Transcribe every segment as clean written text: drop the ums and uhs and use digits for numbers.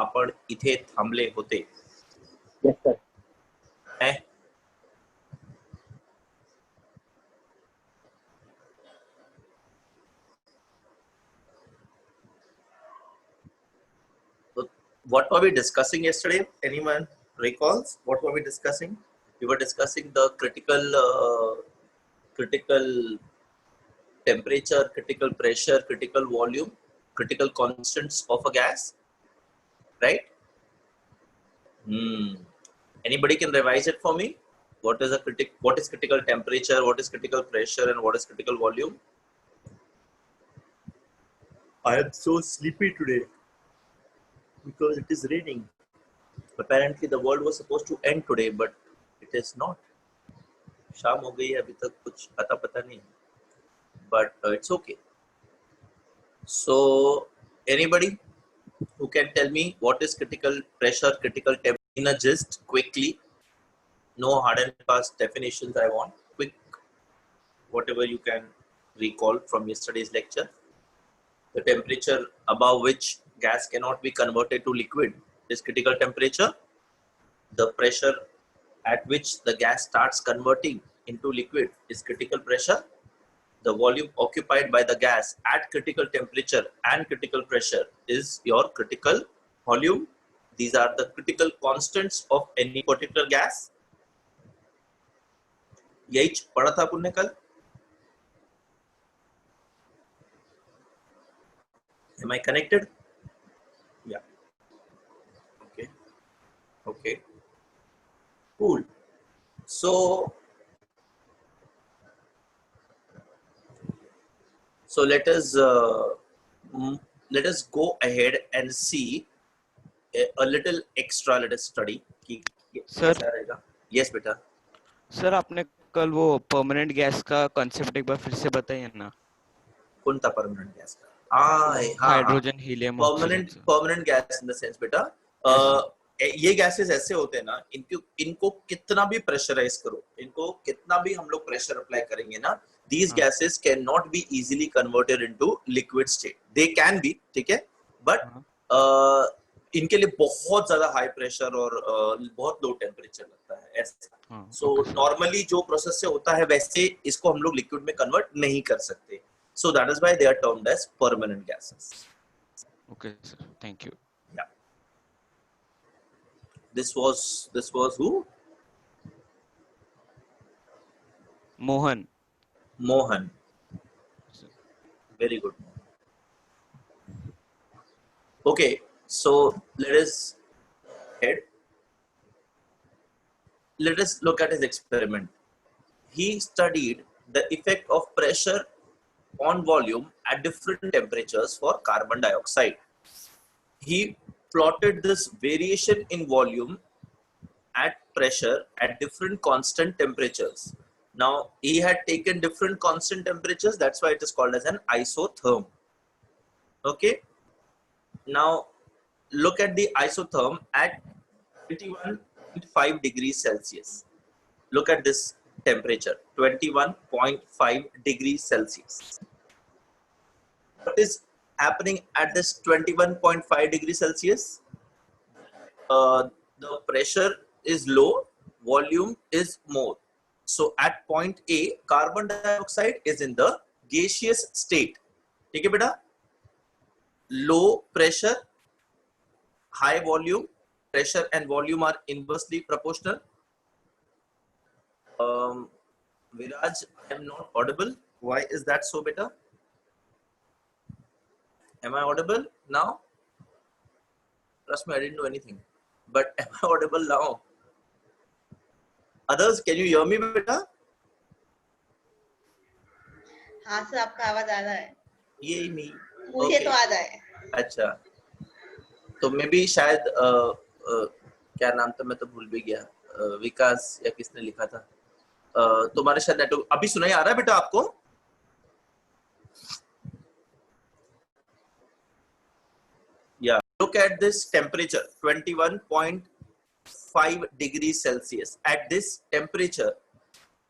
आपण इथे थांबले होते. Yes, sir. है? So, what were we discussing yesterday? Anyone recalls what were we discussing? We were discussing the critical temperature, critical pressure, critical volume, critical constants of a gas, right? Anybody can revise it for me? What is critical temperature, what is critical pressure, and what is critical volume? I am so sleepy today because it is raining. Apparently the world was supposed to end today, but it is not. शाम हो गई है, अभी तक कुछ पता नहीं, but it's okay. So anybody who can tell me what is critical pressure, critical temperature in a gist quickly? No hard and fast definitions I want. Quick, whatever you can recall from yesterday's lecture. The temperature above which gas cannot be converted to liquid is critical temperature. The pressure at which the gas starts converting into liquid is critical pressure. The volume occupied by the gas at critical temperature and critical pressure is your critical volume. These are the critical constants of any particular gas. यही पढ़ा था आपने कल? Am I connected? Yeah. Okay. Cool. So let us go ahead and see a little extra. Let us study. Sir. Yes, बेटा. Sir आपने कल वो permanent gas का कॉन्सेप्ट एक बार फिर से बताइए ना. कौन था परमानेंट गैस का? Hydrogen, helium, permanent gas in the sense बेटा, ये गैसेस ऐसे होते हैं ना, इनको कितना भी प्रेशराइज करो, इनको कितना भी हम लोग प्रेशर अप्लाई करेंगे ना, these gases cannot be easily converted into liquid state. They can be, ठीक है, but इनके लिए बहुत ज्यादा हाई प्रेशर और बहुत लो टेम्परेचर लगता है ऐसा. सो नॉर्मली जो प्रोसेस से होता है वैसे इसको हम लोग लिक्विड में कन्वर्ट नहीं कर सकते. So that is why they are termed as permanent gases. Okay, sir. Thank you. Yeah. This was who? Mohan. Very good. Okay, so let us look at his experiment. He studied the effect of pressure on volume at different temperatures for carbon dioxide. He plotted this variation in volume at pressure at different constant temperatures. Now he had taken different constant temperatures, that's why it is called as an isotherm. Okay, now look at the isotherm at 21.5 degrees Celsius. Look at this temperature, 21.5 degrees Celsius. What is happening at this 21.5 degrees Celsius? The pressure is low, volume is more. So at point A, carbon dioxide is in the gaseous state. ठीक है बेटा? Low pressure, high volume. Pressure and volume are inversely proportional. Viraj, I am not audible. Why is that so, beta? Am I audible now? Trust me, I didn't do anything. But am I audible now? Others, can you hear me, beta? हाँ sir, आपका आवाज आ रहा है. यही नहीं. मुझे तो आ रहा है. अच्छा. तो मे बी शायद क्या नाम था, मैं तो भूल भी गया. विकास या किसने लिखा था? तुम्हारे शायद नेटवर्क अभी सुनाई आ रहा है बेटा आपको? Yeah, look at this temperature, 21.5 degrees Celsius. At this temperature,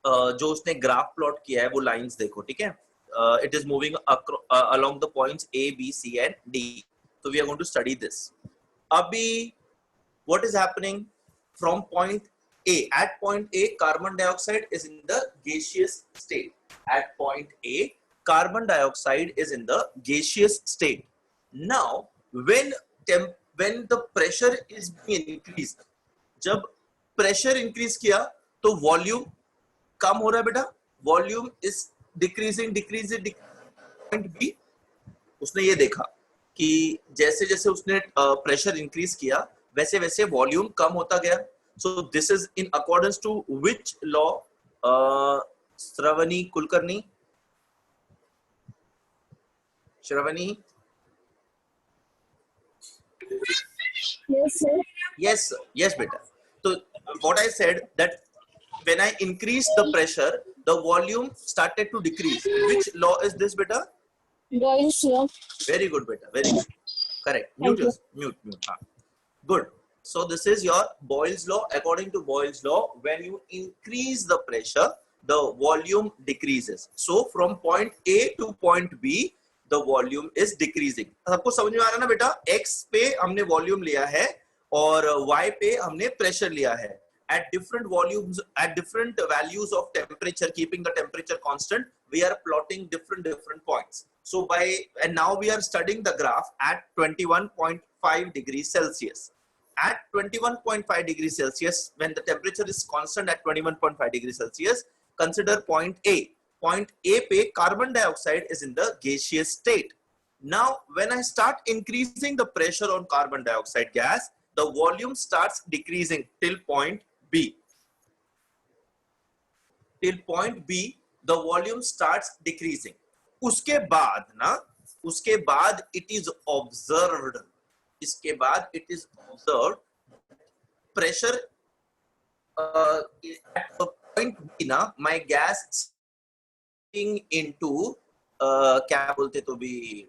जो उसने ग्राफ प्लॉट किया है वो लाइंस देखो, ठीक है? It is moving along the points A, B, C and D. So we are going to study this. अभी what is happening from point A? At point A, carbon dioxide is in the gaseous state. At point A, carbon dioxide is in the gaseous state. Now, when the pressure is being increased, जब pressure increase किया तो volume कम हो रहा है बेटा. Volume is decreasing. Point B, उसने ये देखा कि जैसे जैसे उसने प्रेशर इंक्रीज किया वैसे वैसे वॉल्यूम कम होता गया. So this is in accordance to which law? Shravani Kulkarni. Shravani. Yes, sir. Yes beta. So what I said that when I increased the pressure the volume started to decrease. Which law is this beta? Boyle's law. Very good beta, very good. Correct. Thank you. Mute. Good. So this is your Boyle's law. According to Boyle's law, when you increase the pressure, the volume decreases. So from point A to point B, the volume is decreasing. सबको समझ में आ रहा है ना बेटा? X पे हमने volume लिया है और Y पे हमने pressure लिया है. At different volumes, at different values of temperature, keeping the temperature constant, we are plotting different points. So and now we are studying the graph at 21.5 degrees Celsius. At 21.5 degrees Celsius, when the temperature is constant at 21.5 degrees Celsius, consider point A. Point A pe carbon dioxide is in the gaseous state. Now, when I start increasing the pressure on carbon dioxide gas, the volume starts decreasing till point B. Till point B, the volume starts decreasing. उसके बाद it is observed. इसके बाद it is observed pressure at the point B ना, my gas into क्या बोलते तो भी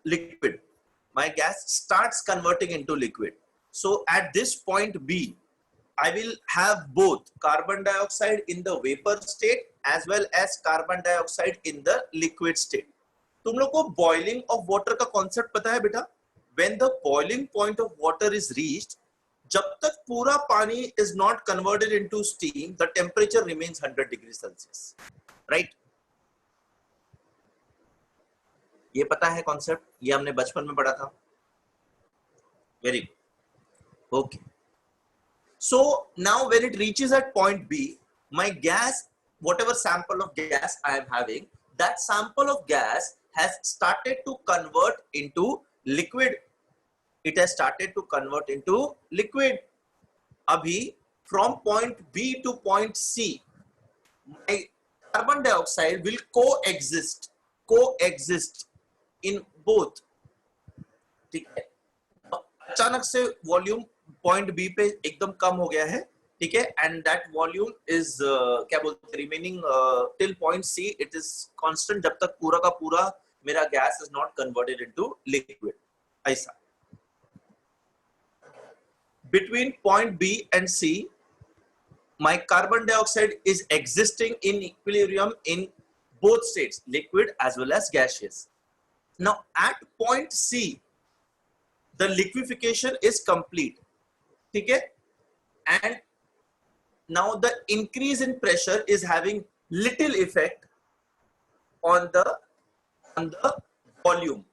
liquid. My gas starts converting into liquid. So at this point B, I will have both carbon dioxide in the vapor state as well as carbon dioxide in the liquid state. तुम लोग को boiling of water का concept पता है बेटा? When the boiling point of water is reached, जब तक पूरा पानी is not converted into steam, the temperature remains 100 degrees Celsius. Right? ये पता है concept? ये हमने बचपन में पढ़ा था. Very good. Okay. So now when it reaches at point B, my gas, whatever sample of gas I am having, that sample of gas has started to convert into liquid. It has started to convert into liquid. Abhi, from point B to point C, my carbon dioxide will coexist in both. ठीक है? अचानक से volume point B पे एकदम कम हो गया है, ठीक है, एंड दैट वॉल्यूम इज क्या बोलते हैं remaining till point C it is constant जब तक पूरा का पूरा मेरा gas is not converted into liquid. ऐसा between point B and C my carbon dioxide is existing in equilibrium in both states, liquid as well as gaseous. Now at point C, the liquefaction is complete. Okay? And now the increase in pressure is having little effect on the volume.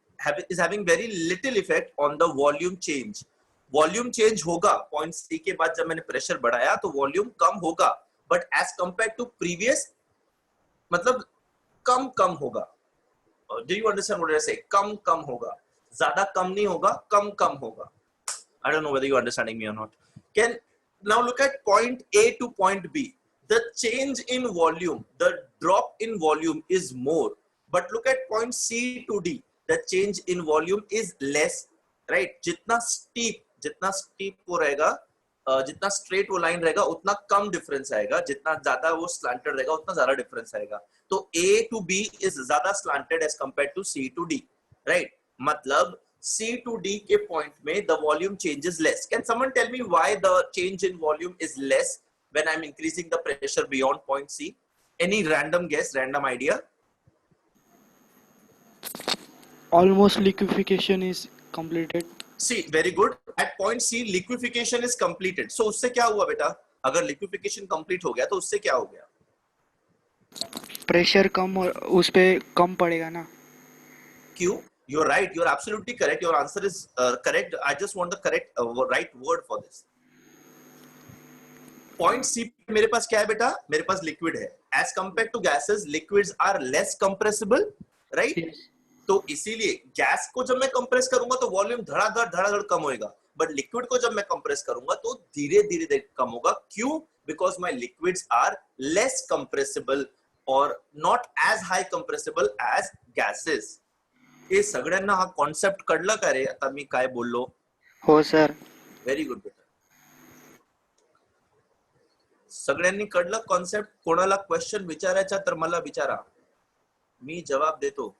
Is having very little effect on the volume change. Volume change होगा point सी के बाद जब मैंने pressure बढ़ाया तो volume कम होगा, but as compare to previous मतलब कम होगा. Do you understand what I say? कम होगा, ज्यादा कम नहीं होगा, कम होगा. I don't know whether you understanding me or not. Can now look at point A to point B. The change in volume, the drop in volume is more, but look at point C to D, the change in volume is less. Right? जितना steep वो रहेगा, जितना straight वो line रहेगा उतना कम difference आएगा, जितना ज्यादा वो स्लैंटेड रहेगा उतना ज्यादा डिफरेंस आएगा. तो A टू B इज ज्यादा slanted as compare to C to D. Right? मतलब C टू D के पॉइंट में the volume changes less. Can someone tell me why the change in volume is less when I am increasing the pressure beyond point C? Any random guess, random idea? Almost liquefaction is completed. See, very good. At point C, liquefaction is completed. So उससे क्या हुआ बेटा? अगर liquefaction complete हो गया तो उससे क्या हो गया? प्रेशर कम उस पे कम पड़ेगा ना. क्यों? You're right. You're absolutely correct. Your answer is correct. I just want the correct right word for this. Point C पे मेरे पास क्या है बेटा? मेरे पास liquid है. As compared to gases, liquids are less compressible, right? Yes. तो इसीलिए gas को जब मैं कंप्रेस करूंगा तो वॉल्यूम धड़ाधड़ कम होएगा, बट लिक्विड को जब मैं कंप्रेस करूंगा तो धीरे धीरे कम होगा. क्यों? Because my liquids are less compressible or not as high compressible as gases. हे सगळ्यांना हा कॉन्सेप्ट कळला का रे? आता मी काय बोललो? हो सर. व्हेरी गुड बेटा. सगळ्यांनी कळलं कॉन्सेप्ट? कोणाला क्वेश्चन विचारायचा तर मला विचारा, मी जवाब देतो.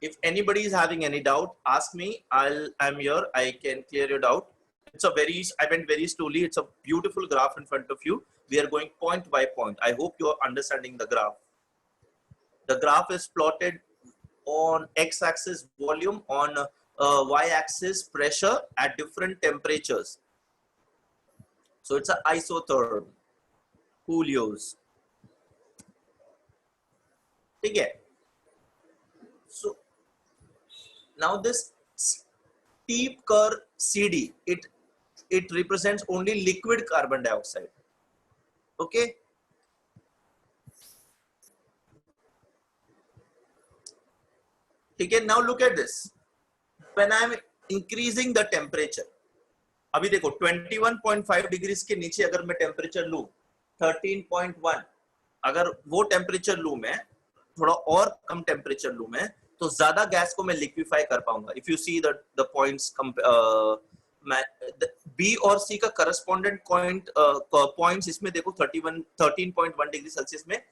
If anybody is having any doubt, ask me. I'm here. I can clear your doubt. I went very slowly. It's a beautiful graph in front of you. We are going point by point. I hope you are understanding the graph. The graph is plotted on x-axis volume, on y-axis pressure at different temperatures. So it's an isotherm, Coolio's. Okay. So now this steep curve CD, it represents only liquid carbon dioxide. Okay. Okay, now look at this. When I am increasing the temperature, अभी देखो 21.5 degrees के नीचे अगर मैं temperature लूं 13.1, अगर वो temperature लूं मैं, थोड़ा और कम टेम्परेचर लूं मैं, तो ज्यादा गैस को मैं लिक्विफाई कर पाऊंगा. If you see the points, B और सी का करस्पॉन्डेंट पॉइंट्स इसमें देखो 13.1 डिग्री सेल्सियस में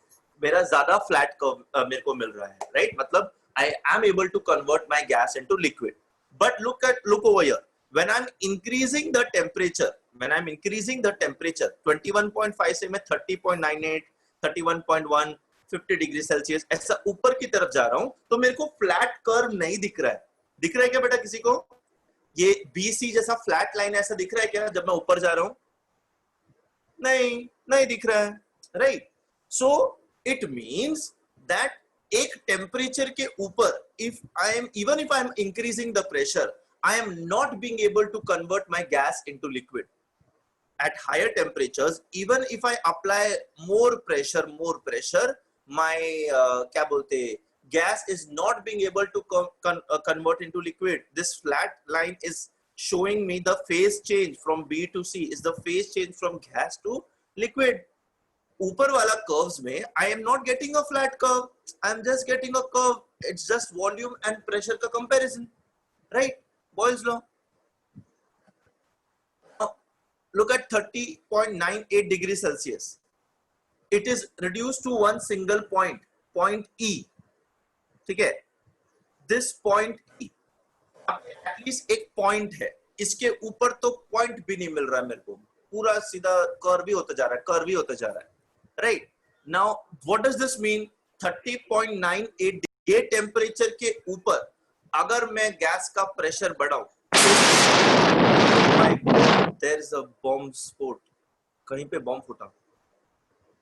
मेरा ज्यादा फ्लैट कर्व मेरे को मिल रहा है, राइट? मतलब I am able to convert my gas into liquid. But look over here. When I'm increasing the temperature, 21.5 से मैं 30.98, 31.1, 50 डिग्री सेल्सियस ऐसा ऊपर की तरफ जा रहा हूं, तो मेरे को फ्लैट कर्व नहीं दिख रहा है. दिख रहा है क्या बेटा किसी को? ये BC जैसा फ्लैट लाइन ऐसा दिख रहा है क्या जब मैं ऊपर जा रहा हूं? नहीं दिख रहा है, right? So it means that एक टेम्परेचर के ऊपर even if I am increasing the pressure, I am not being able to convert my gas into liquid. At higher temperatures, even if I apply more pressure, my क्या बोलते, gas is not being able to convert into liquid. This flat line is showing me the phase change from B to C, is the phase change from gas to liquid. ऊपर वाला curves में I am not getting a flat curve, I am just getting a curve. It's just volume and pressure का comparison, right? Boyle's law. Now, look at 30.98 degrees Celsius. It is reduced to one single point E. ठीक है? This point E, at least एक point है. इसके ऊपर तो point भी नहीं मिल रहा है मेरे को. पूरा सीधा कर्व ही होता जा रहा है. Right? Now, what does this mean? 30.98 ये टेम्परेचर के ऊपर अगर मैं गैस का pressure बढ़ाऊं, there is a bomb spot. कहीं पे बॉम्ब फूटा.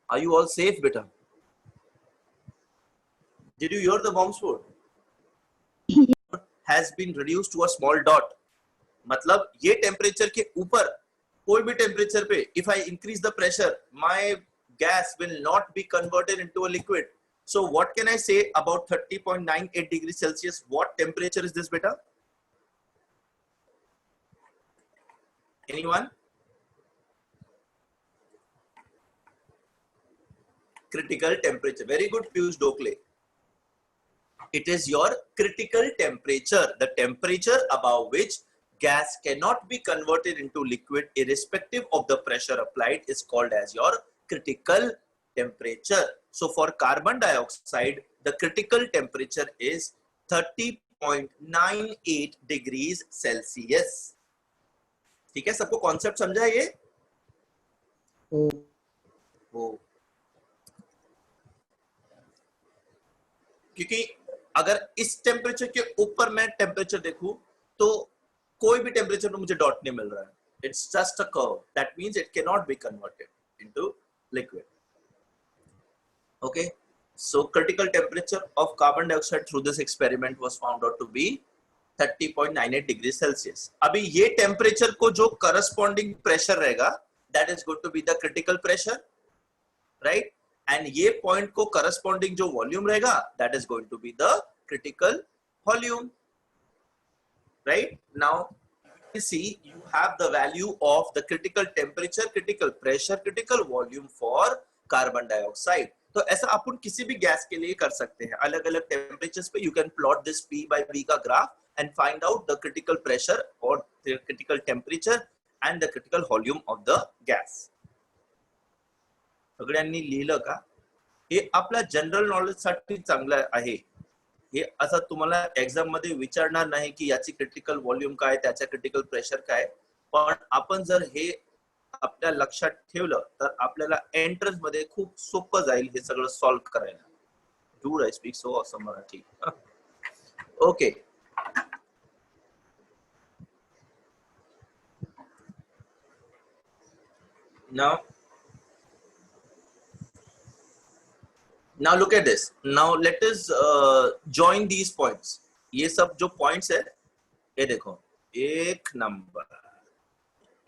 Are you all safe, बेटा? Did you hear the bomb spot? Has been reduced to a small dot. मतलब ये टेम्परेचर के ऊपर कोई भी टेम्परेचर पे if I increase the pressure, my gas will not be converted into a liquid. So what can I say about 30.98 degrees Celsius? What temperature is this, beta? Anyone? Critical temperature. Very good, Piyush Dokle. It is your critical temperature, the temperature above which gas cannot be converted into liquid irrespective of the pressure applied is called as your critical temperature. So for carbon dioxide, the critical temperature is 30.98 degrees Celsius. ठीक है, सबको concept समझा ये? क्योंकि अगर इस temperature के ऊपर मैं टेम्परेचर देखूं तो कोई भी टेम्परेचर में मुझे डॉट नहीं मिल रहा है. It's just a curve. That means it cannot be converted into liquid. Okay. So critical temperature of carbon dioxide through this experiment was found out to be 30.98 degrees Celsius. अभी ये temperature को जो corresponding pressure रहेगा, that is going to be the critical pressure, right? And ये point को corresponding जो volume रहेगा, that is going to be the critical volume, right? Now you see you have the value of the critical temperature, critical pressure, critical volume for carbon dioxide. तो ऐसा अपन किसी भी gas के लिए कर सकते हैं. अलग अलग टेम्परेचर्स पे you can plot this P by V का graph and find out the critical pressure or the critical temperature and the critical volume of the gas. सगळ्यांनी लिहिलं का? हे आपल्या जनरल नॉलेज साठी चांगलं आहे. हे असं तुम्हाला एक्झाम मध्ये विचारणार नाही की याची क्रिटिकल व्हॉल्यूम काय, त्याचा क्रिटिकल प्रेशर काय, पण आपण जर हे आपल्या लक्षात ठेवलं तर आपल्याला एंट्रन्स मध्ये खूप सोपं जाईल हे सगळं सॉल्व्ह करायला. Do I speak so awesome Marathi. Okay. Now look at this. Now let us join these points. ये सब जो points है, ये देखो, एक नंबर.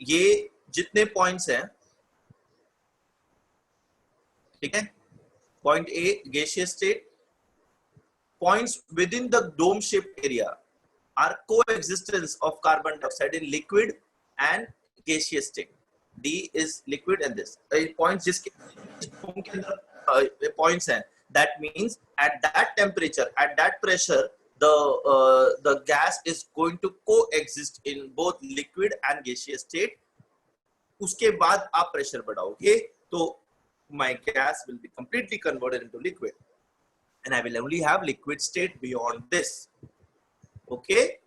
ये जितने points हैं, ठीक है? Point A, gaseous state. Points within the dome-shaped area are coexistence of carbon dioxide in liquid and gaseous state. D is liquid and this. Points जिसके dome के अंदर points हैं. That means at that temperature, at that pressure, the gas is going to coexist in both liquid and gaseous state. उसके बाद आप pressure बढ़ाओगे तो my gas will be completely converted into liquid, and I will only have liquid state beyond this. Okay?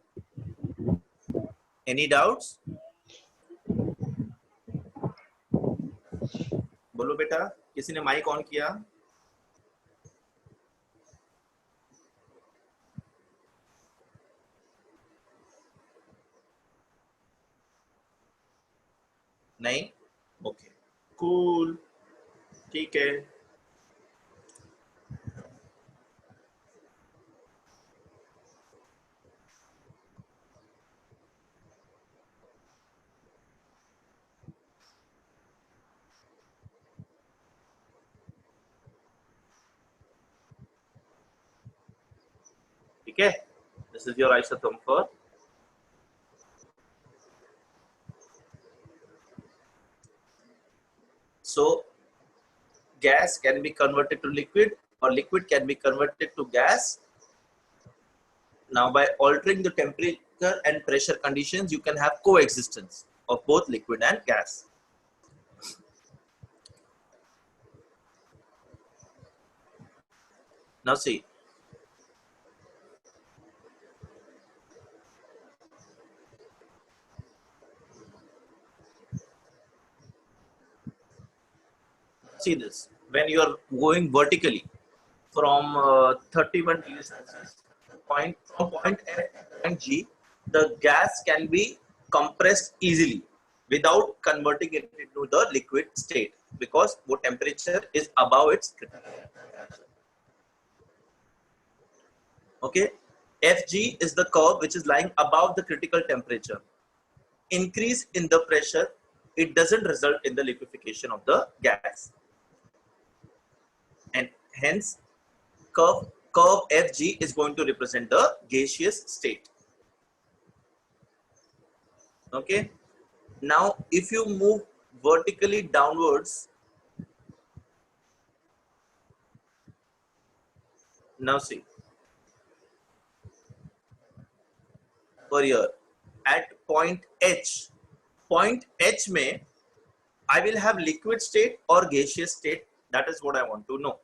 Any doubts? बोलो बेटा, किसी ने mic on किया? नहीं? ओके, कूल, ठीक है. ठीक है? This is your isotherm for so gas can be converted to liquid or liquid can be converted to gas. Now by altering the temperature and pressure conditions, you can have coexistence of both liquid and gas. Now see. See this, when you are going vertically from 31 degrees Celsius from point F to point G, the gas can be compressed easily without converting it into the liquid state because the temperature is above its critical temperature. Okay, Fg is the curve which is lying above the critical temperature. Increase in the pressure, it doesn't result in the liquefaction of the gas. And hence curve Fg is going to represent the gaseous state. Okay, now if you move vertically downwards, now see, for here at point H में I will have liquid state or gaseous state. That is what I want to know.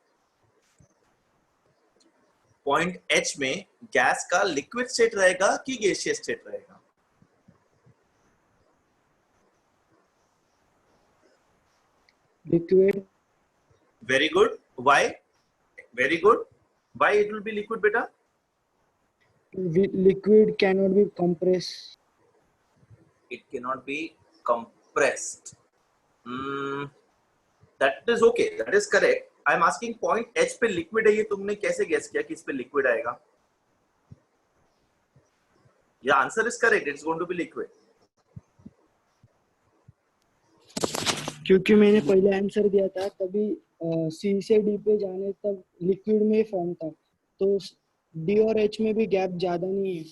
Point H में gas का liquid state रहेगा कि gaseous state रहेगा? Liquid. Very good. Why? Very good. Why it will be liquid, beta? liquid cannot be compressed. It cannot be compressed. That is okay. That is correct. I am asking point H पे liquid है, ये तुमने कैसे guess किया कि इस पे liquid आएगा? Yeah, answer is correct. It's going to be liquid. क्योंकि मैंने पहले आंसर दिया था तभी सी से डी पे जाने तक लिक्विड में फॉर्म था, तो डी और एच में भी गैप ज्यादा नहीं है.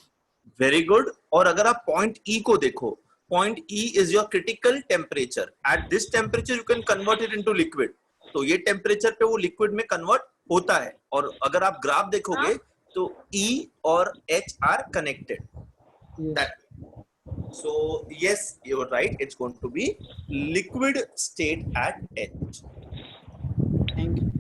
Very good. और अगर आप point E को देखो, point E is your critical temperature. At this temperature you can convert it into liquid. तो ये temperature पे वो liquid में convert होता है. और अगर आप ग्राफ देखोगे तो E और H are connected. Yes. That. So yes, you're right. It's going to be liquid state at H. Thank you.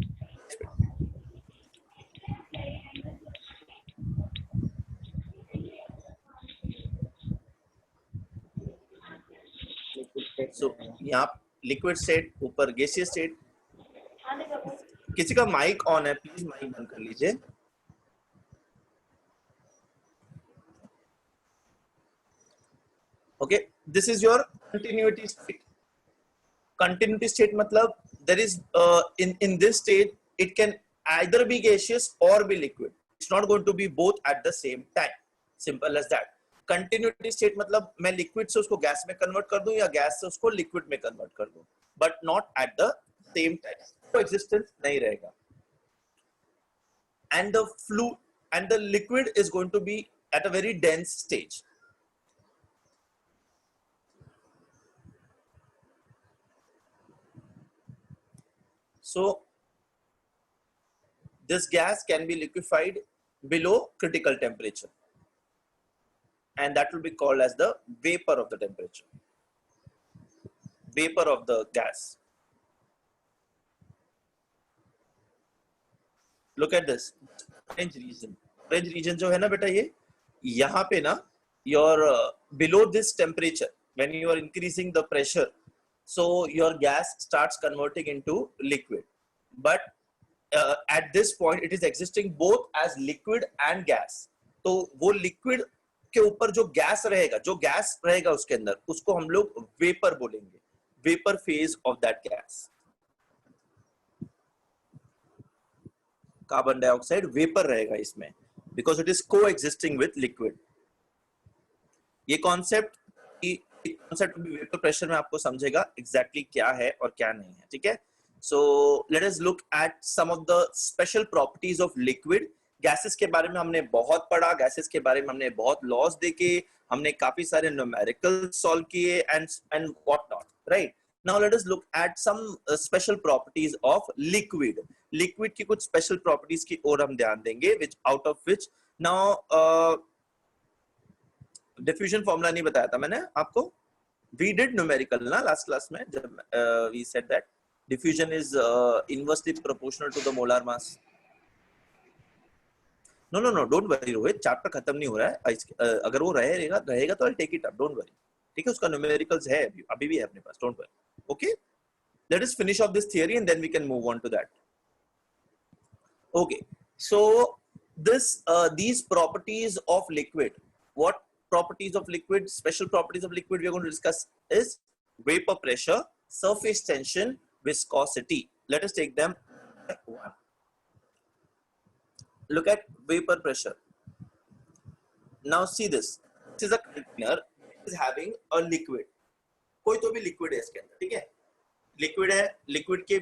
So यहाँ liquid state, ऊपर gaseous state. किसी का माइक ऑन है, प्लीज माइक बंद कर लीजिए. Okay, this is your continuity state. Continuity state मतलब there is in this state it can either be gaseous or be liquid. It's not going to be both at the same time. Simple as that. Continuity state मतलब मैं liquid से उसको gas में convert कर दूं या gas से उसको liquid में convert कर दूं, but not at the same time. Coexistence नहीं रहेगा. And the fluid and the liquid is going to be at a very dense stage. So this gas can be liquefied below critical temperature, and that will be called as the vapor of the temperature. Vapor of the gas. Look at this. Orange region. Orange region जो है ना बेटा, ये यहाँ पे ना your below this temperature, when you are increasing the pressure, so your gas starts converting into liquid, but at this point it is existing both as liquid and gas. तो वो liquid के ऊपर जो gas रहेगा उसके अंदर, उसको हम लोग vapor बोलेंगे. Vapor phase of that gas. Carbon dioxide vapor रहेगा इसमें, because it is coexisting with liquid. ये concept वेपर प्रेशर में आपको समझेगा exactly क्या है और क्या नहीं है. ठीक है. So let us look at some of the special properties of liquid. Gases के बारे में हमने बहुत पढ़ा, gases के बारे में हमने बहुत laws देखे, हमने काफी सारे numericals solve किए and what not, right? Now let us look at some special properties of liquid. Liquid की कुछ special properties की ओर हम ध्यान देंगे, which out of which now diffusion formula नहीं बताया था मैंने आपको. We did numerical ना last class में, जब we said that diffusion is inversely proportional to the molar mass. No, don't worry Rohit, chapter खत्म नहीं हो रहा है. अगर वो रहेगा तो I'll take it up. Don't worry. ठीक है, उसका numericals है अभी भी है अपने पास. Don't worry. Okay. Let us finish off this theory and then we can move on to that. Okay. So this these properties of liquid. What properties of liquid, special properties of liquid we are going to discuss is vapor pressure, surface tension, viscosity. Let us take them one. Look at vapor pressure. Now see this. This is a container. It is having a liquid. कोई तो भी liquid है इसके अंदर, ठीक है? Liquid है. Liquid के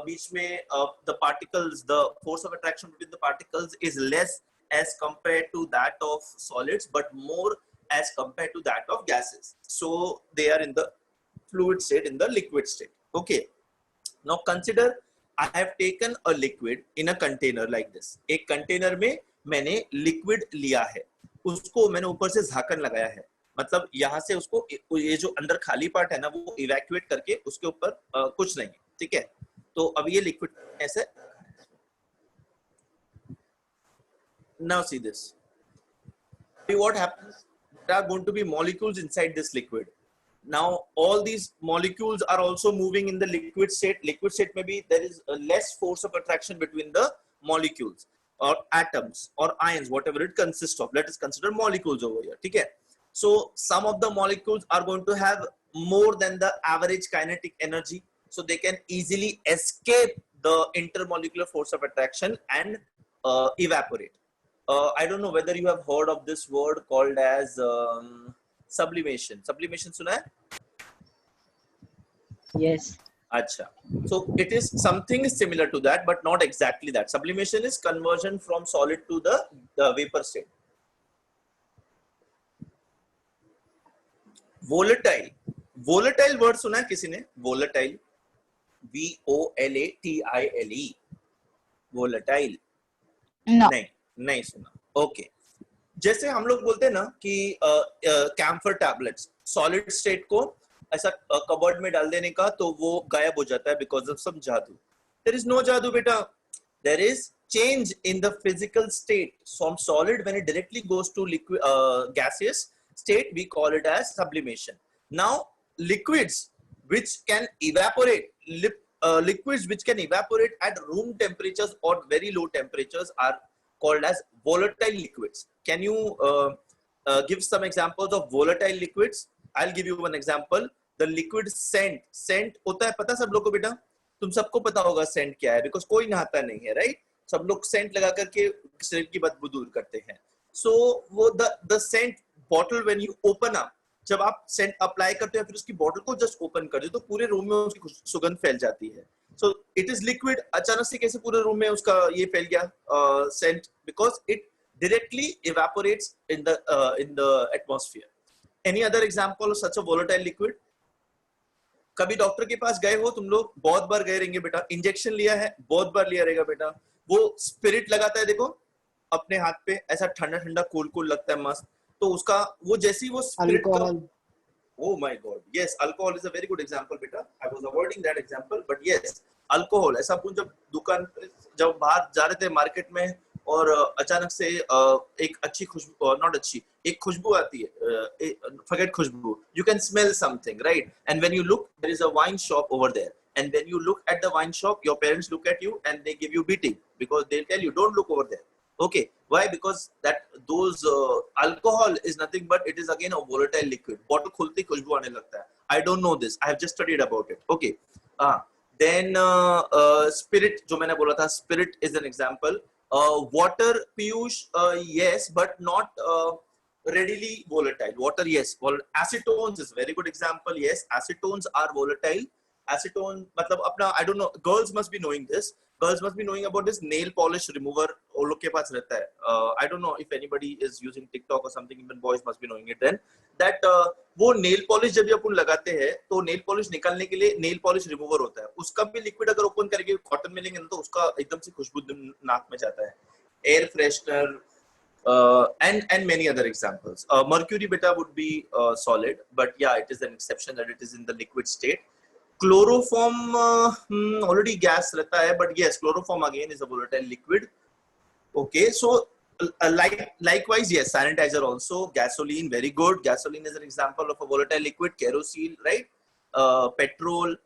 बीच में the particles, the force of attraction between the particles is less as compared to that of solids, but more as compared to that of gases. So they are in the fluid state, in the liquid state. Okay. Now consider I have taken a liquid in a container like this. एक container में मैंने liquid लिया है, उसको मैंने ऊपर से झाकन लगाया है. मतलब यहाँ से उसको ये जो अंदर खाली पार्ट है ना वो evacuate करके उसके ऊपर कुछ नहीं, ठीक है? तो अब ये liquid ऐसे. Now see this. See what happens? There are going to be molecules inside this liquid. Now all these molecules are also moving in the liquid state. Liquid state maybe there is a less force of attraction between the molecules. or atoms or ions, whatever it consists of. Let us consider molecules over here. ठीक है? So some of the molecules are going to have more than the average kinetic energy, so they can easily escape the intermolecular force of attraction and evaporate. I don't know whether you have heard of this word called as sublimation. Sublimation सुना है? Yes. Acha. So it is something similar to that, but not exactly that. Sublimation is conversion from solid to the vapor state. Volatile. Volatile word सुना है किसी ने? Volatile. VOLATILE. Volatile. No. नहीं सुना. Okay. जैसे हम लोग बोलते हैं ना कि कैम्फर टैबलेट्स सॉलिड स्टेट को ऐसा कबर्ड में डाल देने का तो वो गायब हो जाता है बिकॉज ऑफ सम जादू. देयर इज नो जादू बेटा. There is change in the physical state from solid when it directly goes to liquid gaseous state. We call it as sublimation. Now liquids which can evaporate, liquids which can evaporate at room temperatures or very low temperatures are called as volatile liquids. Can you give some examples of volatile liquids? I'll give you one example. The liquid scent. Scent होता है पता सब लोग को बेटा? तुम सबको पता होगा scent क्या है, because कोई नहाता नहीं है, right? सब लोग scent लगा करके शरीर की बदबू दूर करते हैं. So वो the scent bottle when you open up, जब आप scent apply करते हो फिर उसकी bottle को just open कर दो तो पूरे रूम में उसकी सुगंध फैल जाती है. So it is liquid. अचानक से कैसे पूरे रूम में उसका ये फैल गया scent? Because it directly evaporates in the atmosphere. Any other example of such a volatile liquid? कभी डॉक्टर के पास गए हो तुम लोग? बहुत बार गए रहेंगे बेटा. इंजेक्शन लिया है? बहुत बार लिया रहेगा बेटा. वो स्पिरिट लगाता है देखो अपने हाथ पे, ऐसा ठंडा ठंडा कूल कूल लगता है मस्त. तो उसका वो जैसी वो स्पिरिट का, oh my god, yes, alcohol is a very good example बेटा. I was avoiding that example, but yes, alcohol. ऐसा अपन जब दुकान जब बाहर जा रहे थे मार्केट में और अचानक से एक अच्छी खुशबू, नॉट अच्छी, एक खुशबू आती है, forget Khushboo, you can smell something, right? And when you look, there is a wine shop over there, and when you look at the wine shop, your parents look at you and they give you beating because they'll tell you don't look over there. Okay, why? Because that those alcohol is nothing but it is again a volatile liquid. Bottle खुलती खुशबू आने लगता है. I don't know this. I have just studied about it. Okay. Then spirit, जो मैंने बोला था, spirit is an example. Water, Piyush, yes, but not readily volatile. Water, yes. Acetones is a very good example. Yes, acetones are volatile. Acetone, मतलब अपना, I don't know. Girls must be knowing this. Girls must be knowing about this nail polish remover. वो लोग के पास रहता है. I don't know if anybody is using TikTok or something. Even boys must be knowing it. Then that वो nail polish जब भी अपन लगाते हैं तो nail polish निकालने के लिए nail polish remover होता है. उसका भी liquid अगर open करके cotton में लेंगे ना तो उसका एकदम से खुशबू नाक में जाता है. Air freshener and many other examples. Mercury beta would be solid, but yeah, it is an exception that it is in the liquid state. Chloroform already gas रहता है, but yes, chloroform again is a volatile liquid. Okay, so likewise, yes, sanitizer also. Gasoline, very good. Gasoline is an example of a volatile liquid. Kerosene, right? Petrol.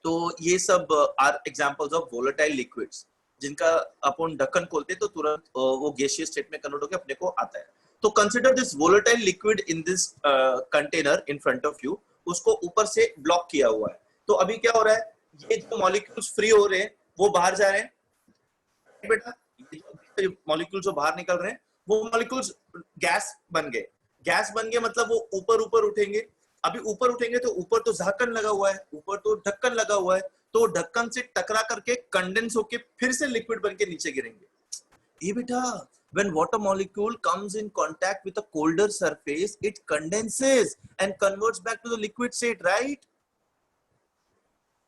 तो ये सब are examples of volatile liquids जिनका अपन ढक्कन खोलते तो तुरंत वो gaseous state में convert होकर अपने को आता है. तो consider this volatile liquid in this container in front of you. उसको ऊपर से ब्लॉक किया हुआ है. तो अभी क्या हो रहा है? ये जो मॉलिक्यूल्स फ्री हो रहे हैं वो बाहर जा रहे हैं बेटा. ये मॉलिक्यूल्स जो बाहर निकल रहे हैं वो मॉलिक्यूल्स गैस बन गए. गैस बन गए मतलब वो ऊपर ऊपर उठेंगे. अभी ऊपर उठेंगे तो ऊपर तो ढक्कन लगा हुआ है, ऊपर तो ढक्कन लगा हुआ है, तो ढक्कन से टकरा करके कंडेंस होके फिर से लिक्विड बन के नीचे गिरेंगे. ये बेटा, when water molecule comes in contact with a colder surface, it condenses and converts back to the liquid state, right?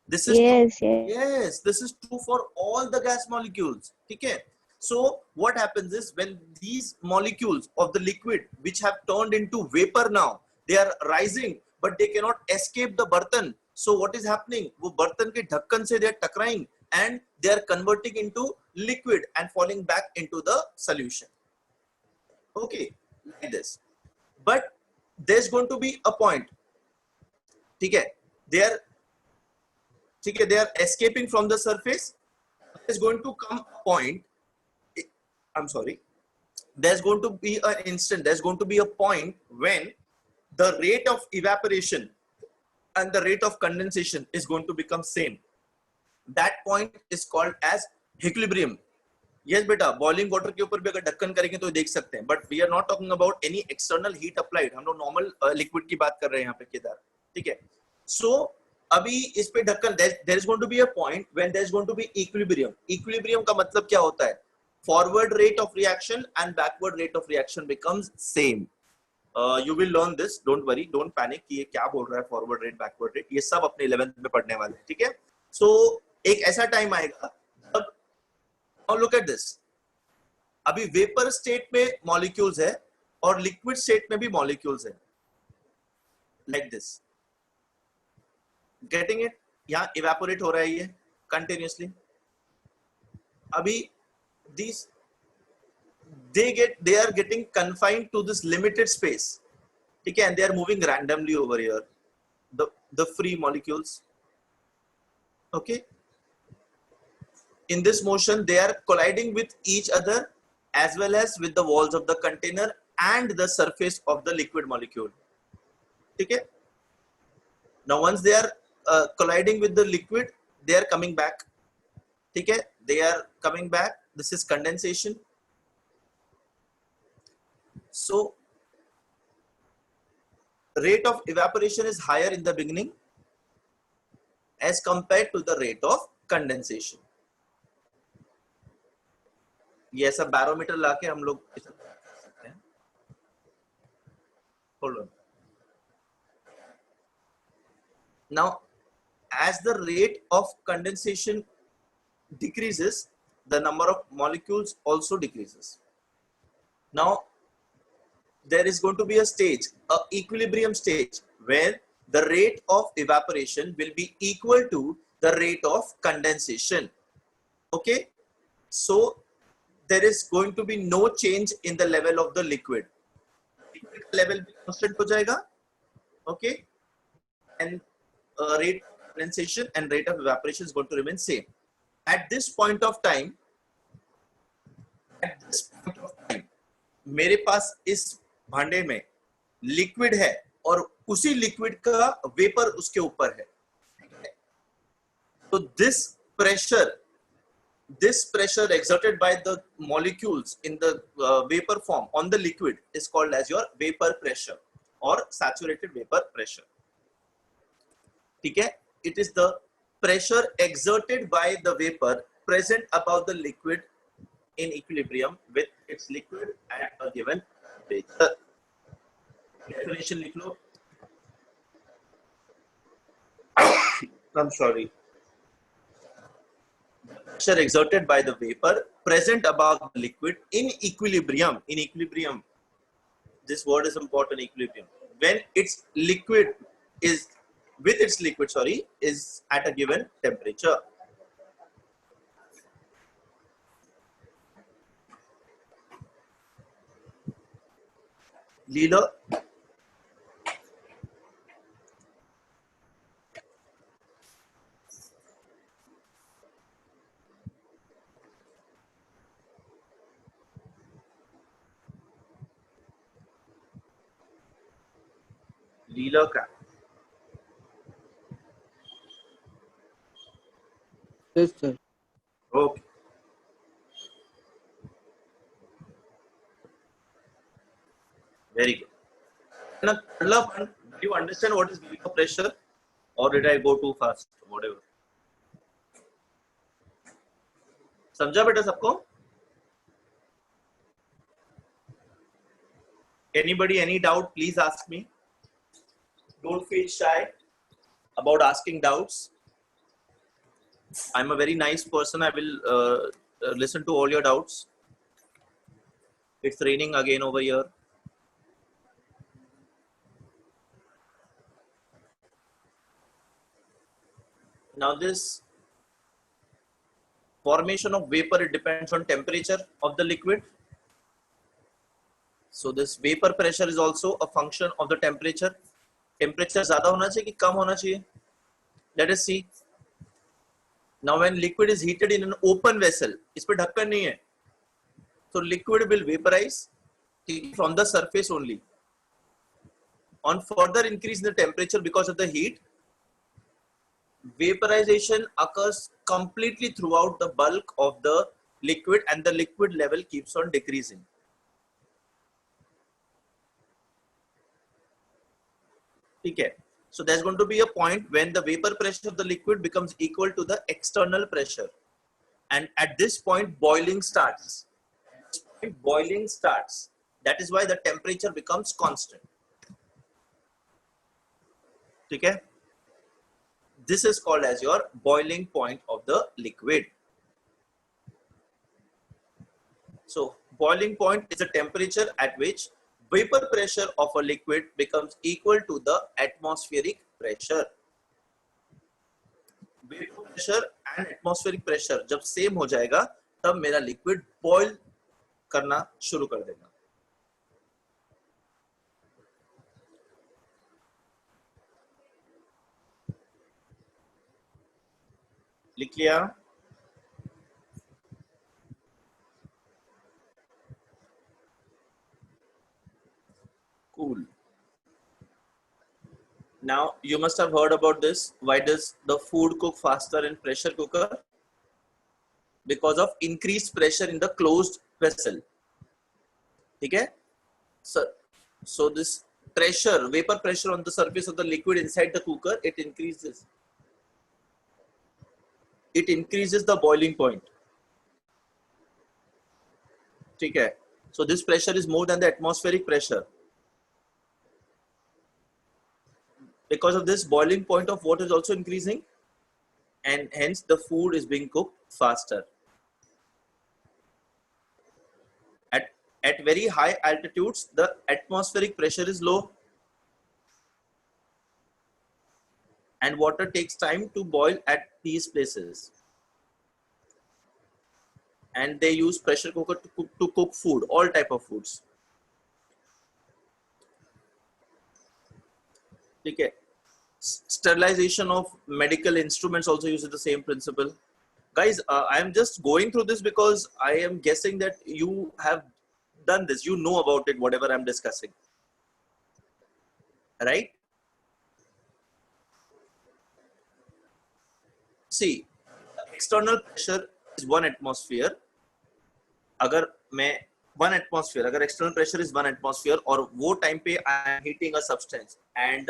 This is yes, this is true for all the gas molecules. Okay. So what happens is when these molecules of the liquid which have turned into vapor now, they are rising, but they cannot escape the bartan. So what is happening? वो बर्तन के ढक्कन से they are टकराएंगे and they are converting into liquid and falling back into the solution. Okay, like this. But there's going to be a point. ठीक है, they are escaping from the surface. There's going to come a point I'm sorry, there's going to be an instant, there's going to be a point when the rate of evaporation and the rate of condensation is going to become same. That point is called as equilibrium. Yes बेटा, boiling water के ऊपर भी अगर ढक्कन करेंगे तो देख सकते हैं, but we are not talking about any external heat applied. हम लोग normal liquid की बात कर रहे हैं यहाँ पे केदार, ठीक है? So अभी इस पे ढक्कन, there is going to be a point when there is going to be equilibrium. Equilibrium का मतलब क्या होता है? Forward rate of reaction and backward rate of reaction becomes same. You will learn this. Don't worry, don't panic कि ये क्या बोल रहा है forward rate, backward rate. ये सब अपने 11th में पढ़ने वाले हैं, ठीक है? So एक ऐसा टाइम आएगा जब, now look at this. अभी वेपर स्टेट में मॉलिक्यूल्स है और लिक्विड स्टेट में भी मॉलिक्यूल्स है, लाइक दिस. Getting it? यहाँ इवेपोरेट हो रहा है ये कंटिन्यूअसली. अभी these they are getting confined to this limited space, ठीक है, and they are moving randomly over here, the free molecules. Okay, in this motion they are colliding with each other as well as with the walls of the container and the surface of the liquid molecule, ठीक है. Now once they are colliding with the liquid, they are coming back, ठीक है, they are coming back. This is condensation. So rate of evaporation is higher in the beginning as compared to the rate of condensation. ये ऐसा barometer लाके हम लोग सकते हैं. Hold on. Now, as the rate of condensation decreases, the number of molecules also decreases. Now, there is going to be a stage, a equilibrium stage, where the rate of evaporation will be equal to the rate of condensation. Okay, so there is going to be no change in the level of the liquid. Level constant हो जाएगा, okay, and rate of condensation and rate of evaporation is going to remain same. At this point of time, मेरे पास इस भांडे में liquid है और उसी liquid का वेपर उसके ऊपर है. तो this pressure exerted by the molecules in the vapor form on the liquid is called as your vapor pressure or saturated vapor pressure. ठीक है? It is the pressure exerted by the vapor present above the liquid in equilibrium with its liquid at a given temperature. Definition लिख लो. I'm sorry. Pressure exerted by the vapor present above the liquid in equilibrium. In equilibrium, this word is important. Equilibrium. When its liquid is with its liquid, is at a given temperature. Leela. Leela का. Yes, sir. Okay. Very good. Now, do you understand what is vapor pressure, or did I go too fast? Whatever. समझा बेटा सबको? Anybody, any doubt? Please ask me. Don't feel shy about asking doubts. I'm a very nice person. I will listen to all your doubts. It's raining again over here. Now this formation of vapor, it depends on temperature of the liquid. So this vapor pressure is also a function of the temperature. Temperature ज़्यादा होना चाहिए कि कम होना चाहिए? Let us see. Now when liquid is heated in an open vessel, इस पे ढक्कन नहीं है. So liquid will vaporize from the surface only. On further increase in the temperature because of the heat, vaporization occurs completely throughout the bulk of the liquid and the liquid level keeps on decreasing. Okay. So there's going to be a point when the vapor pressure of the liquid becomes equal to the external pressure. And at this point, boiling starts. At this point, boiling starts. That is why the temperature becomes constant. Okay. This is called as your boiling point of the liquid. So boiling point is the temperature at which vapor pressure of a liquid becomes equal to the atmospheric pressure. Vapor pressure and atmospheric pressure जब same हो जाएगा तब मेरा liquid boil करना शुरू कर देगा. लिख लिया? Cool. Now you must have heard about this. Why does the food cook faster in pressure cooker? Because of increased pressure in the closed vessel. Okay? So this pressure, vapor pressure on the surface of the liquid inside the cooker, it increases. It increases the boiling point. Okay? So this pressure is more than the atmospheric pressure. Because of this, boiling point of water is also increasing, and hence the food is being cooked faster. At very high altitudes, the atmospheric pressure is low, and water takes time to boil at these places. And they use pressure cooker to cook food, all type of foods. Okay. Sterilization of medical instruments also uses the same principle. Guys, I am just going through this because I am guessing that you have done this. You know about it, whatever I'm discussing. Right? See, external pressure is 1 atmosphere. अगर मैं 1 atmosphere, अगर external pressure is 1 atmosphere और वो time पे I am heating a substance and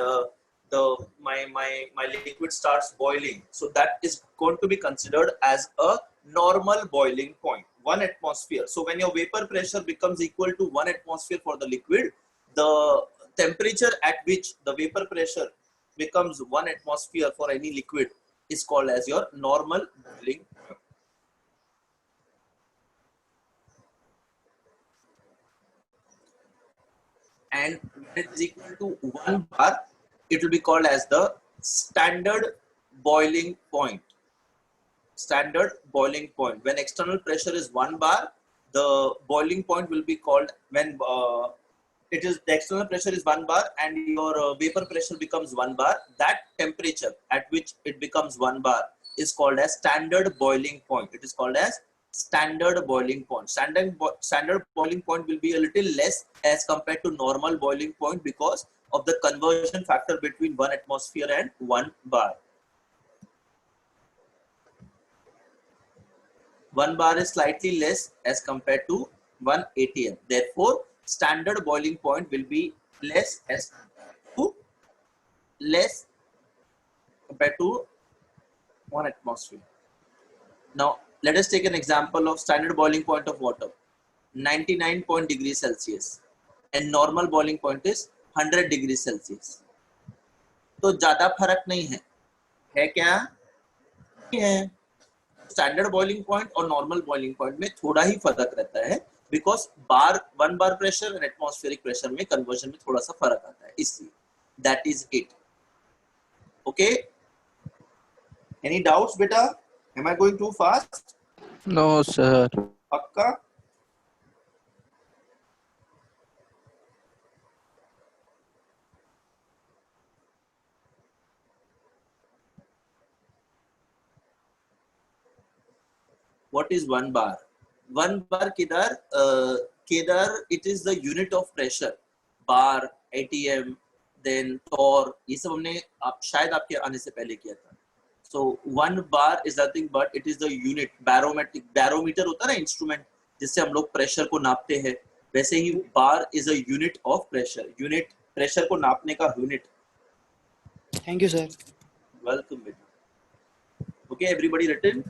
my liquid starts boiling, so that is going to be considered as a normal boiling point, 1 atmosphere. So when your vapor pressure becomes equal to 1 atmosphere for the liquid, the temperature at which the vapor pressure becomes 1 atmosphere for any liquid is called as your normal boiling point. And when it is equal to 1 bar, it will be called as the standard boiling point. Standard boiling point. When external pressure is 1 bar, the boiling point will be called, when the external pressure is 1 bar and your vapor pressure becomes 1 bar, that temperature at which it becomes 1 bar is called as standard boiling point. It is called as standard boiling point. Standard boiling point will be a little less as compared to normal boiling point because of the conversion factor between 1 atmosphere and 1 bar. 1 bar is slightly less as compared to 1 atm. Therefore, standard boiling point will be less as compared to 1 atmosphere. Now, let us take an example of standard boiling point of water, 99 degrees Celsius, and normal boiling point is 100 degrees Celsius. तो ज़्यादा फर्क नहीं है क्या? नहीं है. Standard boiling point और normal boiling point में थोड़ा ही फर्क रहता है, because 1 bar pressure and atmospheric pressure में conversion में थोड़ा सा फर्क आता है, इसलिए. That is it. Okay? Any doubts, beta? Am I going too fast? No, sir. पक्का? What is 1 bar? 1 bar Kedar, it is the unit of pressure. Bar, ATM, then torr, ये सब हमने आप शायद आपके आने से पहले किया था. So 1 bar is nothing but it is the unit. Barometer होता है ना इंस्ट्रूमेंट जिससे हम लोग प्रेशर को नापते हैं, वैसे ही bar is a unit of pressure. Unit pressure को नापने का unit. Thank you sir. Welcome बेटा. Okay, everybody written?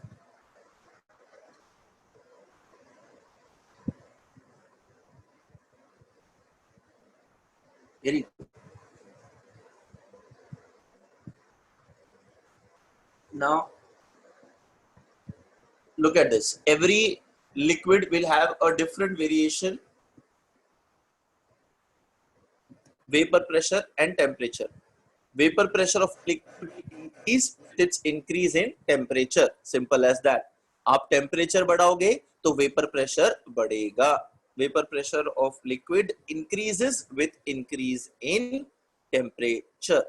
Very good. Now, look at this. Every liquid will have a different variation, vapor pressure and temperature. Vapor pressure of liquid increase with its increase in temperature. Simple as that. आप temperature बढ़ाओगे तो vapor pressure बढ़ेगा. Vapor pressure of liquid increases with increase in temperature.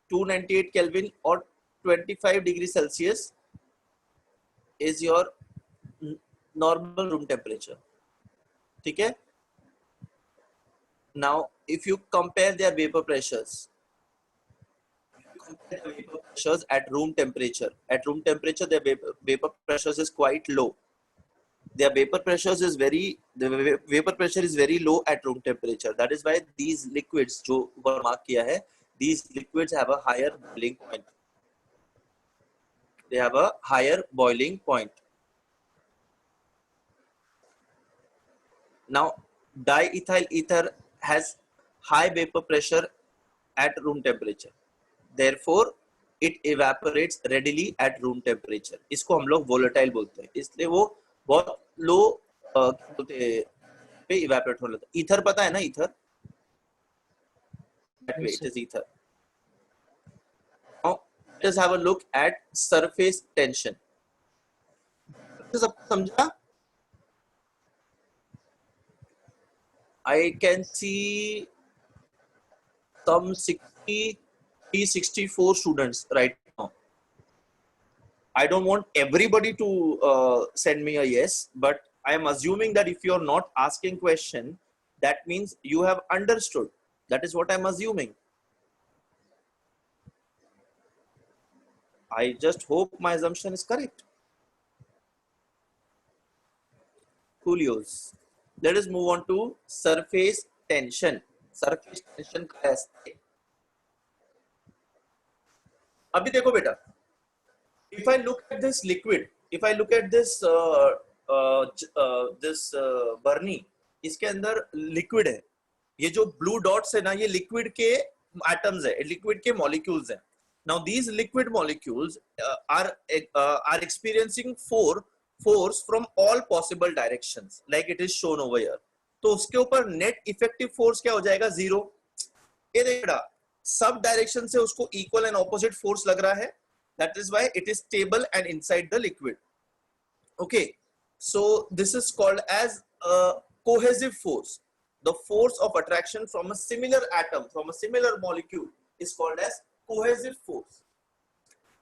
(298 Kelvin or 25 degrees Celsius is your normal room temperature. ठीक है? Now, if you compare their vapor pressures, at room temperature. At room temperature, their vapor pressures is quite low. Their vapor pressures is the vapor pressure is very low at room temperature. That is why these liquids, जो ऊपर mark किया है, these liquids have a higher boiling point. They have a higher boiling point. Now, diethyl ether has high vapor pressure at room temperature. Therefore, it evaporates readily at room temperature. इसको हम लोग volatile बोलते हैं. इसलिए वो बहुत low पे evaporate होने लगता है. Ether पता है ना ether? That way it is ether. Now, let us have a look at surface tension. सबको समझा? I can see some 64 students right now. I don't want everybody to send me a yes, but I am assuming that if you are not asking question, that means you have understood. That is what I am assuming. I just hope my assumption is correct. Coolios. Let us move on to surface tension. Surface tension कैसे? अभी देखो बेटा. If I look at this liquid, if I look at this बर्नी, इसके अंदर liquid है. ये जो blue dots है ना, ये liquid के atoms है, liquid के molecules हैं. Now these liquid molecules are experiencing force from all possible directions, like it is shown over here. तो उसके ऊपर net effective force क्या हो जाएगा? 0. ये देखा, सब डायरेक्शन से उसको equal and opposite force लग रहा है. That is why it is stable and inside the liquid. Okay, so this is called as a cohesive force. The force of attraction from a similar atom, from a similar molecule, is called as cohesive force.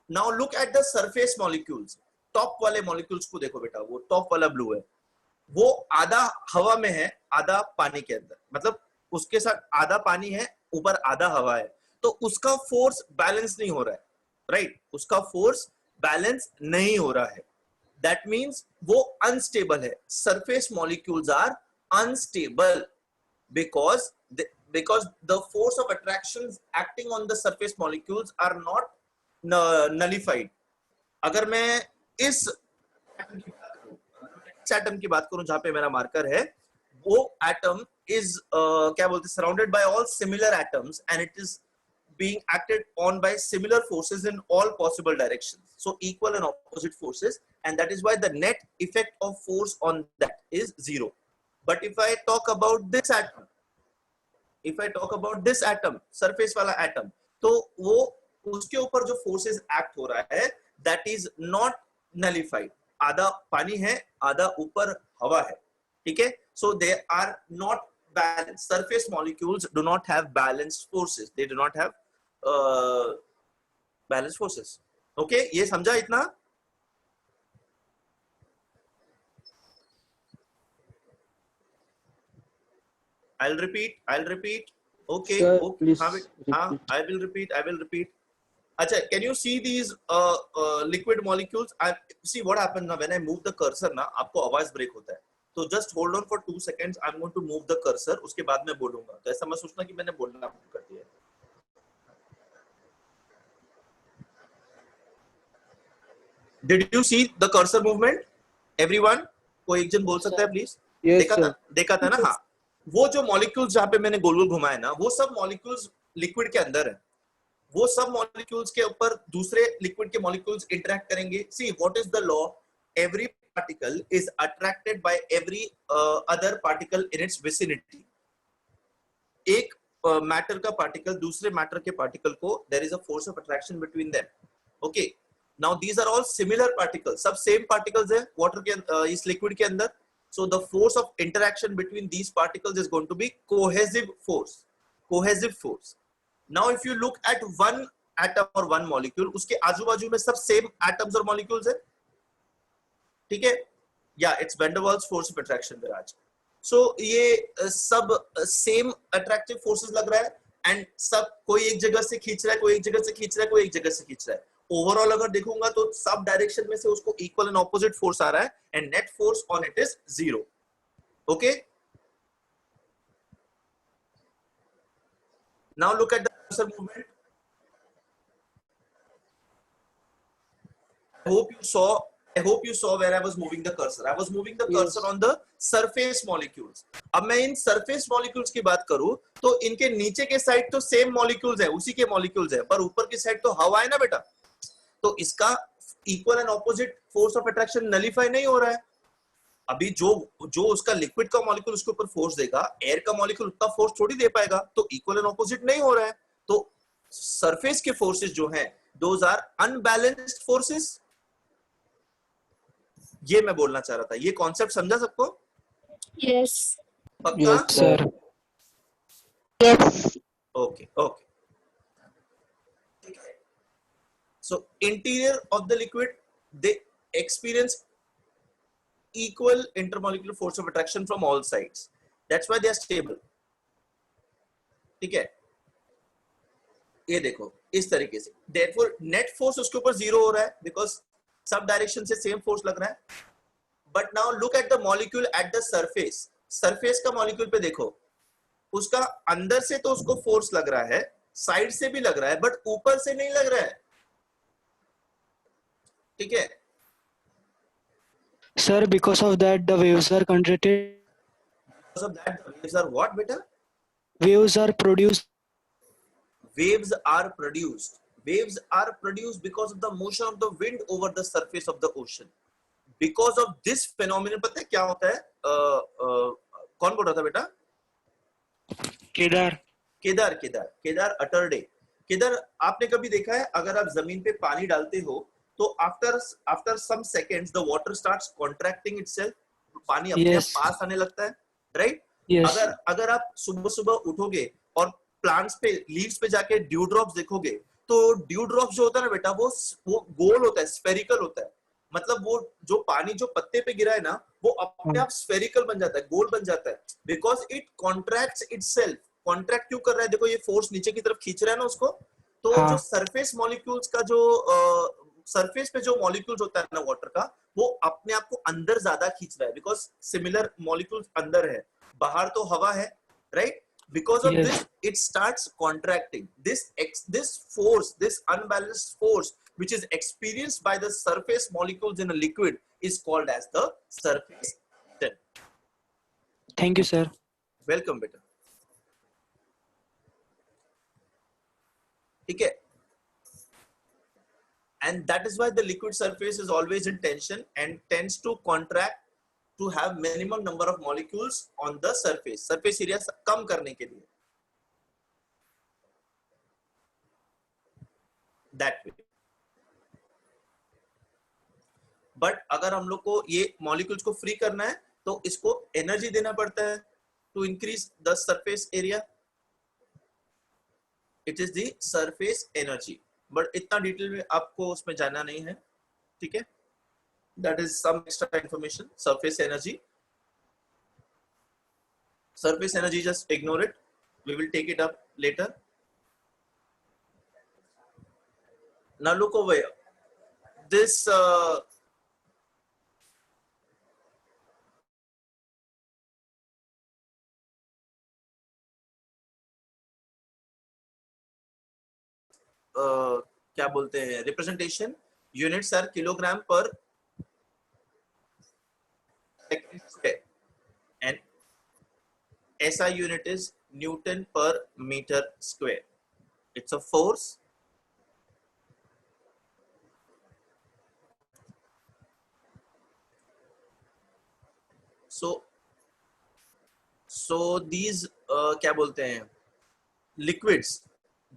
Now look at the surface molecules. Top वाले molecules को देखो बेटा, वो top वाला blue है, वो आधा हवा में है, आधा पानी के अंदर, मतलब उसके साथ आधा पानी है, ऊपर आधा हवा है, तो उसका फोर्स बैलेंस नहीं हो रहा है, राइट? उसका फोर्स बैलेंस नहीं हो रहा है. दैट मींस वो अनस्टेबल है. Surface molecules are unstable because the force of attractions acting on the surface molecules are not nullified. अगर मैं इस एटम की बात करूं जहां पे मेरा मार्कर है, वो एटम इज क्या बोलते हैं, surrounded by all similar atoms and it is being acted on by similar forces in all possible directions, so equal and opposite forces, and that is why the net effect of force on that is 0. But if I talk about this atom, surface वाला atom, तो वो उसके ऊपर जो forces act हो रहा है, that is not nullified. आधा पानी है, आधा ऊपर हवा है, ठीक है? So they are not balance. Surface molecules do not have balanced forces. They do not have balanced forces. Okay, ये समझा इतना? I'll repeat. Okay, Sir, okay. please हाँ, repeat. I will repeat. Acha, can you see these liquid molecules? See what happens now when I move the cursor ना, आपको आवाज break होता है. तो just hold on for 2 seconds. I'm going to move the cursor. उसके बाद मैं बोलूँगा. तो ऐसा मत सोचना कि मैंने बोलना बंद कर दिया. Did you see the cursor movement? Everyone, कोई एक जन बोल सकता है please? Yes, देखा था ना? हाँ. वो जो molecules जहाँ पे मैंने गोल-गोल घुमाए ना, वो सब molecules liquid के अंदर है. वो सब molecules के ऊपर दूसरे liquid के molecules interact करेंगे. See, what is the law? Every particle is attracted by every other particle in its vicinity. एक matter का particle दूसरे matter के particle को there is a force of attraction between them. Okay. Now these are all similar particles. सब same particles है water के इस liquid के अंदर. So the force of interaction between these particles is going to be cohesive force. Cohesive force. Now if you look at one atom or one molecule, उसके आजू-बाजू में सब same atoms और molecules है. ठीक है? Yeah, it's Van der Waals force of attraction, Viraj. So ये सब same attractive forces लग रहा है and सब कोई एक जगह से खींच रहा है, कोई एक जगह से खींच रहा है, कोई एक जगह से खींच रहा है. ओवरऑल अगर देखूंगा तो सब डायरेक्शन में से उसको इक्वल एंड ऑपोजिट फोर्स आ रहा है and net force on it is 0. Okay, now look at the cursor movement. I hope you saw where I was moving the cursor. I was moving the cursor on the surface molecules. अब मैं इन surface molecules की बात करूं तो इनके नीचे के side तो सेम molecules है, उसी के molecules है, पर ऊपर की साइड तो हवा है ना बेटा. तो इसका equal and opposite force of attraction nullify नहीं हो रहा है. अभी जो उसका लिक्विड का मॉलिक्यूल उसके ऊपर फोर्स देगा, एयर का मॉलिक्यूल उतना फोर्स थोड़ी दे पाएगा. तो इक्वल एंड ऑपोजिट नहीं हो रहा है. तो सरफेस के फोर्सेस जो हैं दोज आर अनबैलेंस्ड फोर्सेस. ये मैं बोलना चाह रहा था. ये कॉन्सेप्ट समझा सबको? Yes. पक्का? Yes, sir. Yes. Okay. So interior of the liquid, they experience equal intermolecular force of attraction from all sides. That's why they are stable. ठीक है? ये देखो इस तरीके से. Therefore net force उसके ऊपर 0 हो रहा है because सब डायरेक्शन से सेम फोर्स लग रहा है. But now look at the molecule at the surface. Surface का molecule पे देखो, उसका अंदर से तो उसको फोर्स लग रहा है, साइड से भी लग रहा है, बट ऊपर से नहीं लग रहा है. ठीक है? Sir, because of that, the waves are contracted. Because of that, the waves are what, beta? Waves are produced. Waves are produced. Waves are produced because of the motion of the wind over the surface of the ocean. Because of this phenomenon, पता है क्या होता है? कौन बोल रहा था बेटा? केदार अटरडे. केदार, आपने कभी देखा है अगर आप जमीन पे पानी डालते हो तो after some seconds the water starts contracting itself. पानी अपने आप पास आने लगता है, राइट? Yes. अगर आप सुबह उठोगे और प्लांट्स पे लीव्स पे जाके ड्यू ड्रॉप्स देखोगे तो ड्यू ड्रॉप्स जो होता है ना बेटा वो गोल होता है, स्फेरिकल होता है. मतलब वो जो पानी जो पत्ते पे गिरा है ना वो अपने आप स्फेरिकल बन जाता है, गोल बन जाता है. Because it contracts itself. Contract क्यों कर रहा है? देखो ये फोर्स नीचे की तरफ खींच रहा है ना उसको. तो जो सरफेस मॉलिक्यूल्स का जो सरफेस पे जो मॉलिक्यूल्स होता है ना वाटर का, वो अपने आप को अंदर ज्यादा खींच रहा है बिकॉज सिमिलर मॉलिक्यूल्स अंदर है, बाहर तो हवा है, right? Because of this, it starts contracting. This force, this unbalanced force, which is experienced by the surface molecules in a liquid, is called as the surface tension. Thank you, sir. Welcome, beta. ठीक है? And that is why the liquid surface is always in tension and tends to contract to have minimum number of molecules on the surface. Surface area कम करने के लिए. That way. But अगर हम लोग को ये molecules को free करना है तो इसको energy देना पड़ता है. to increase the surface area? It is the surface energy, but इतना डिटेल में आपको उसमें जानना नहीं है, ठीक है? That is some extra information. Surface energy. Surface energy, just ignore it. We will take it up later. Now look over here. This क्या बोलते हैं, रिप्रेजेंटेशन यूनिट्स आर किलोग्राम पर and SI unit is Newton per meter square. It's a force. So these क्या बोलते हैं, liquids,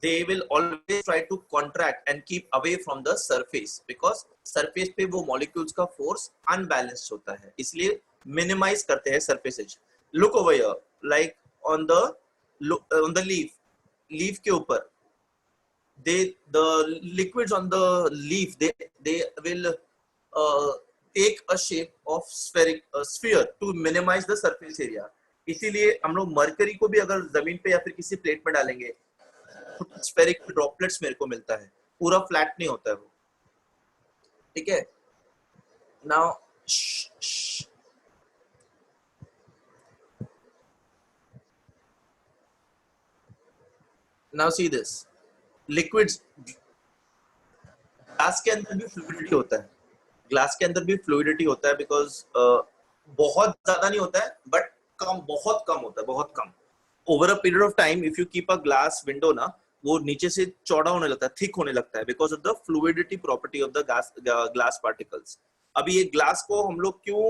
they will always try to contract and keep away from the surface because surface पे वो molecules का force unbalanced होता है, इसलिए minimize करते हैं surfaces. Look over here, like on the leaf के ऊपर, the liquids on the leaf, they will take a shape of sphere to minimize the surface area. इसीलिए हम लोग मरकरी को भी अगर जमीन पे या फिर किसी प्लेट में डालेंगे, स्फेरिक ड्रॉपलेट्स मेरे को मिलता है, पूरा फ्लैट नहीं होता है वो, ठीक है? Now see this liquids, glass के अंदर भी फ्लूइडिटी होता है, ग्लास के अंदर भी फ्लूइडिटी होता है बिकॉज बहुत ज्यादा नहीं होता है, बट कम, बहुत कम होता है, बहुत कम. Over a period of time if you keep a glass window ना, वो नीचे से चौड़ा होने लगता है, थिक होने लगता है because of the fluidity property of the glass particles. अभी ये ग्लास को हम लोग क्यों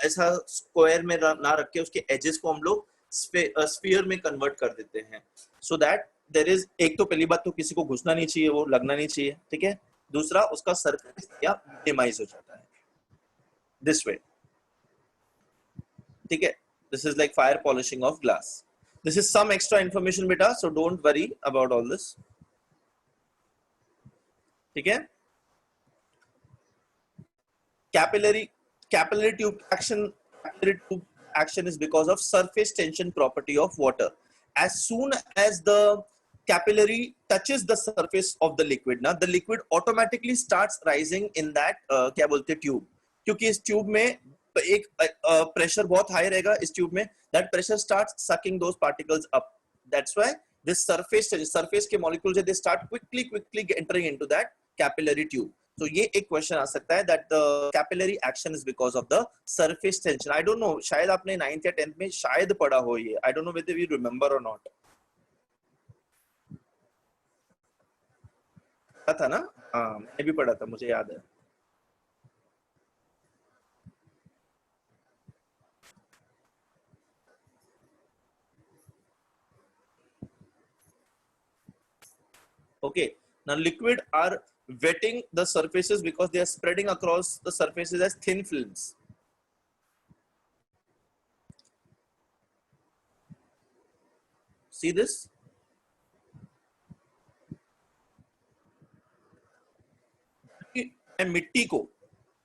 ऐसा स्क्वायर में ना रख के उसके एजेस को हम लोग स्फीयर में कन्वर्ट कर देते हैं, सो दैट देयर इज, एक तो पहली बात तो किसी को घुसना नहीं चाहिए, वो लगना नहीं चाहिए, ठीक है? दूसरा, उसका सरफेस या मिनिमाइज हो जाता है दिस वे, ठीक है? This is like fire polishing of glass. This is some extra information beta, so don't worry about all this. ठीक है? Capillary tube action is because of surface tension property of water. As soon as the capillary touches the surface of the liquid, ना, the liquid automatically starts rising in that क्या बोलते हैं, tube, क्योंकि इस tube में एक pressure बहुत high रहेगा इस ट्यूब में, that pressure starts sucking those particles up. That's why this surface के molecules they start quickly entering into that capillary tube. So ये एक question आ सकता है that the capillary action is because of the surface tension. I don't know, शायद आपने 9th या 10th में शायद पढ़ा हो ये, I don't know whether you remember or not. पढ़ा था ना? हाँ, मैं भी पढ़ा था, मुझे याद है. Okay, now liquid are wetting the surfaces because they are spreading across the surfaces as thin films. See this? मिट्टी को,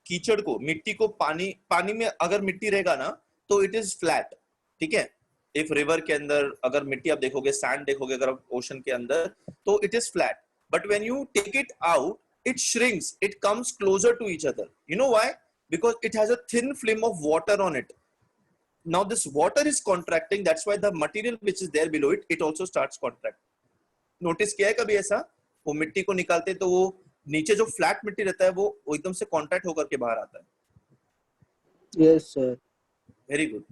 कीचड़ को, मिट्टी को पानी में अगर मिट्टी रहेगा ना तो इट इज फ्लैट, ठीक है? इफ रिवर के अंदर अगर मिट्टी आप देखोगे, सैंड देखोगे अगर आप ओशन के अंदर, तो it is flat. But when you take it out, it shrinks, it comes closer to each other. You know why? Because it has a thin film of water on it. Now this water is contracting, that's why the material which is there below it also starts contracting. Notice किया है कभी ऐसा? वो मिट्टी को निकालते तो वो नीचे जो फ्लैट मिट्टी रहता है वो एकदम से कॉन्ट्रैक्ट होकर के बाहर आता है. Yes, sir. Very good.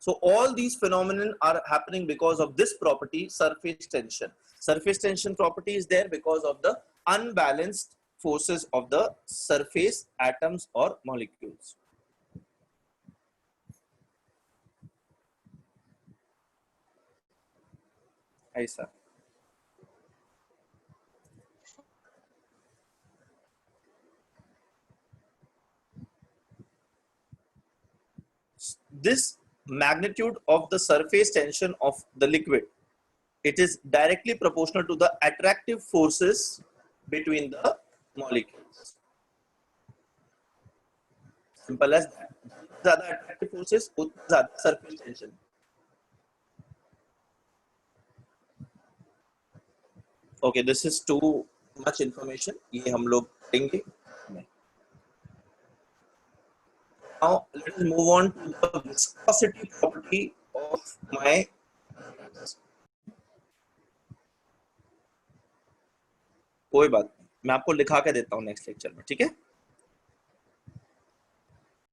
So all these phenomena are happening because of this property, surface tension. Surface tension property is there because of the unbalanced forces of the surface atoms or molecules. ऐसा. This magnitude of the surface tension of the liquid, it is directly proportional to the attractive forces between the molecules. Simple as that. ज़्यादा attractive forces, उतना ज़्यादा surface tension. Okay, this is too much information. ये हम लोग करेंगे. Now let us move on to the viscosity property of my. कोई बात नहीं, मैं आपको लिखा के देता हूँ नेक्स्ट लेक्चर में, ठीक है?